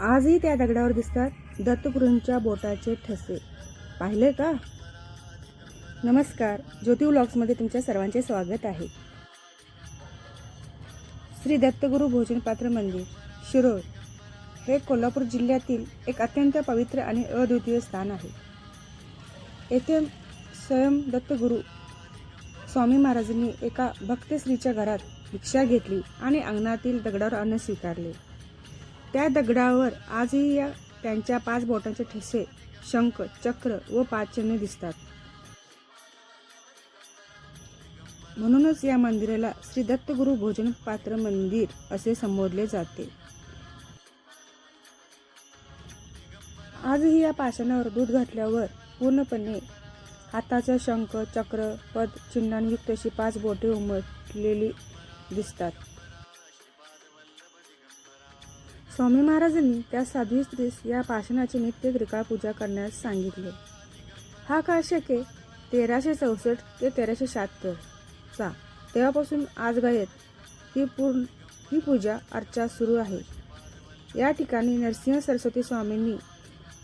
आजही त्या दगडावर दिसतात दत्तगुरूंच्या बोटाचे ठसे. पाहिले का? नमस्कार, ज्योती व्लॉग्समध्ये तुमच्या सर्वांचे स्वागत आहे. श्री दत्तगुरू भोजनपात्र मंदिर शिरोळ हे कोल्हापूर जिल्ह्यातील एक अत्यंत पवित्र आणि अद्वितीय स्थान आहे. येथे स्वयं दत्तगुरू स्वामी महाराजांनी एका भक्त स्त्रीच्या घरात भिक्षा घेतली आणि अंगणातील दगडावर अन्न स्वीकारले. त्या दगडावर आजही त्यांच्या 5 बोटांचे ठसे, शंख, चक्र व 5 चिन्हे दिसतात. म्हणूनच या मंदिराला श्री दत्तगुरू भोजनपात्र मंदिर असे संबोधले जाते. आजही या पाषाणावर दूध घातल्यावर पूर्णपणे हाताचा शंख, चक्र, पद चिन्हांनी युक्त अशी 5 बोटे उमटलेली दिसतात. स्वामी महाराजांनी त्या साध्वी स्त्रीस या पाषाणाची नित्य त्रिकाळ पूजा करण्यास सांगितले. हा काळ शके 1364 ते 1376 चा. तेव्हापासून आजगायत ही पूजा अर्चा सुरू आहे. या ठिकाणी नरसिंह सरस्वती स्वामींनी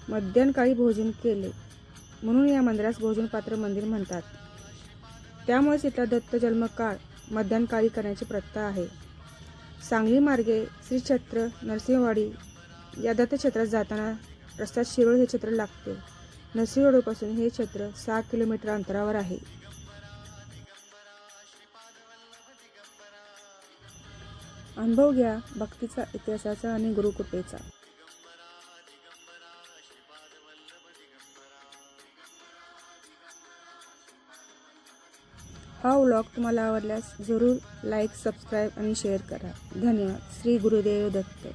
मध्यान्हकाळी भोजन केले म्हणून या मंदिरास भोजनपात्र मंदिर म्हणतात. त्यामुळेच इथला दत्त जन्मकाळ मध्यान्हकाळी करण्याची प्रथा आहे. सांगली मार्गे श्री क्षेत्र नरसिंहवाडी या दत्तक्षेत्रात जाताना रस्त्यात शिरोळ हे क्षेत्र लागते. नरसिंहवाडीपासून हे क्षेत्र 6 किलोमीटर अंतरावर आहे. अनुभव घ्या भक्तीचा, इतिहासाचा आणि गुरुकृपेचा. हा व्लॉग तुम्हाला आवडल्यास जरूर लाईक, सबस्क्राईब आणि शेअर करा. धन्यवाद. श्री गुरुदेव दत्त.